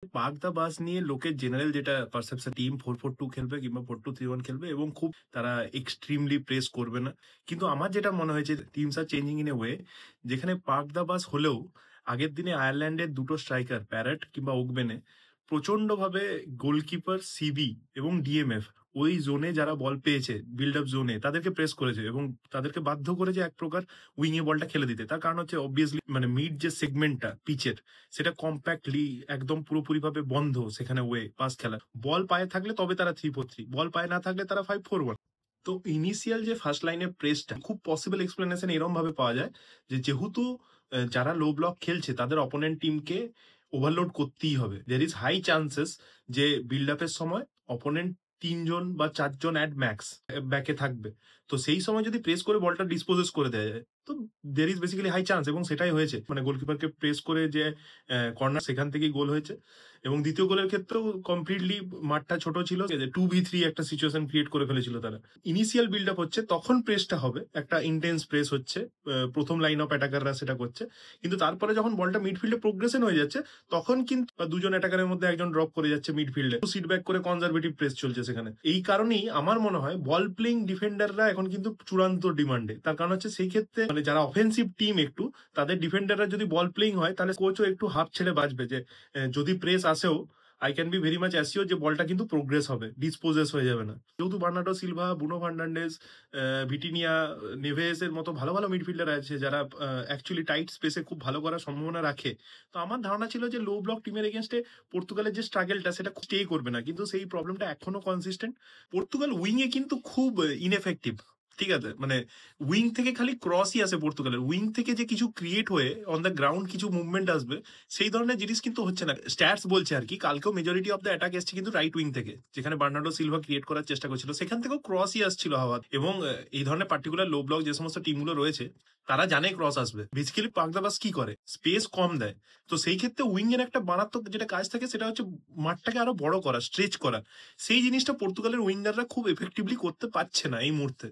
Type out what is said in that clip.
Park দা বাস নিয়ে লোকের general যেটা পারসেপশন, টিম 4-4-2 খেলবে কিংবা 4-2-3-1 খেলবে এবং খুব তারা এক্সট্রিমলি প্রেস করবে না। কিন্তু আমার যেটা মনে হয়েছে teams are changing in a way, যেখানে পার্ক দা বাস হলেও আগের দিনে আয়ারল্যান্ডের দুটো স্ট্রাইকার প্যারেট কিংবা ওগবেনে প্রচন্ডভাবে গোলকিপার সিবি এবং ডিএমএফ ওই জোনে যারা বল পেয়েছে বিল্ড আপ জোনে তাদেরকে প্রেস করেছে এবং তাদেরকে বাধ্য করেছে এক প্রকার উইং এ বলটা খেলে দিতে। তার কারণ হচ্ছে অবভিয়াসলি মানে মিড যে সেগমেন্টটা পিচের সেটা কম্প্যাক্টলি একদম পুরোপুরিভাবে বন্ধ, সেখানে ওয়ে পাস খেলা বল পায়ে থাকলে তবে তারা 3-4-3, বল পায়ে না থাকলে তারা 5-4-1। তো ইনিশিয়াল যে ফার্স্ট লাইনের প্রেসটা খুব পসিবল এক্সপ্লেনেশন এরকম ভাবে পাওয়া যায় যে যেহেতু যারা লো ব্লক খেলছে তাদের অপোনেন্ট টিমকে ওভারলোড করতেই হবে। দের ইজ হাই চান্সেস যে বিল্ড আপের সময় অপোনেন্ট 3 জন বা 4 জন অ্যাট ম্যাক্স ব্যাকে থাকবে। তো সেই সময় যদি প্রেস করে বলটা ডিসপোজেস করে দেওয়া যায় তো there is basically high chance, এবং সেটাই হয়েছে। মানে গোলকিপারকে প্রেস করে যে কর্নার সেখান থেকেই গোল হয়েছে। এবং দ্বিতীয় গোলের ক্ষেত্রেও কমপ্লিটলি মাঠটা ছোট ছিল, 2v3 একটা সিচুয়েশন ক্রিয়েট করে ফেলেছিল তারা। ইনিশিয়াল বিল্ড আপ হচ্ছে তখন প্রেসটা হবে, একটা ইন্টেন্স প্রেস হচ্ছে, প্রথম লাইন অফ অ্যাটাকাররা সেটা করছে। কিন্তু তারপরে যখন বলটা মিডফিল্ডে প্রোগ্রেশন হয়ে যাচ্ছে তখন কিন্তু দুজন অ্যাটাকারের মধ্যে একজন ড্রপ করে যাচ্ছে মিডফিল্ডে, সিট ব্যাক করে কনজারভেটিভ প্রেস চলছে সেখানে। এই কারণেই আমার মনে হয় বল প্লেইং ডিফেন্ডাররা এখন কিন্তু চূড়ান্ত ডিমান্ডে। তার কারণ হচ্ছে সেই ক্ষেত্রে মানে যারা অফেন্সিভ টিম একটু তাদের ডিফেন্ডাররা যদি বল প্লেইং হয় তাহলে কোচও একটু হাফ ছেড়ে বাঁচবে যে যদি প্রেস আসেও I can be very much assure যে বলটা কিন্তু প্রোগ্রেস হবে, ডিসপোজেস হয়ে যাবে না। যেহেতু Bernardo Silva, Bruno Fernandes, Vitinha, Neves এর মতো ভালো ভালো মিডফিল্ডার আছে যারা অ্যাকচুয়ালি টাইট স্পেসে খুব ভালো করার সম্ভাবনা রাখে। তো আমার ধারণা ছিল যে লো ব্লক টিমের এগেনস্টে পর্তুগালের যে স্ট্রাগলটা সেটা স্টে করবে না, কিন্তু সেই প্রবলেমটা এখনো কনসিস্টেন্ট। পর্তুগাল উইং এ কিন্তু খুব ইনএফেক্টিভ, ঠিক আছে? মানে উইং থেকে খালি ক্রসই আসে পর্তুগালের, উইং থেকে যে কিছু ক্রিয়েট হয়ে অন দ্য গ্রাউন্ড কিছু মুভমেন্ট আসবে সেই ধরনের জিনিস কিন্তু হচ্ছে না। স্ট্যাটস বলছে আর কি, কালকেও মেজরিটি অফ দ্য অ্যাটাক এসছে কিন্তু রাইট উইং থেকে, যেখানে বার্নার্ডো সিলভা ক্রিয়েট করার চেষ্টা করছিল সেখান থেকেও ক্রসই আসছিল হাওয়া। এবং এই ধরনের পার্টিকুলার লো ব্লক যে সমস্ত টিমগুলো রয়েছে তারা জানে ক্রস আসবে। বেসিক্যালি পাকদাবাস কি করে, স্পেস কম দেয়। তো সেই ক্ষেত্রে উইং এর একটা মারাত্মক যেটা কাজ থাকে সেটা হচ্ছে মাঠটাকে আরো বড় করা, স্ট্রেচ করা। সেই জিনিসটা পর্তুগালের উইঙ্গাররা খুব এফেক্টিভলি করতে পারছে না এই মুহূর্তে।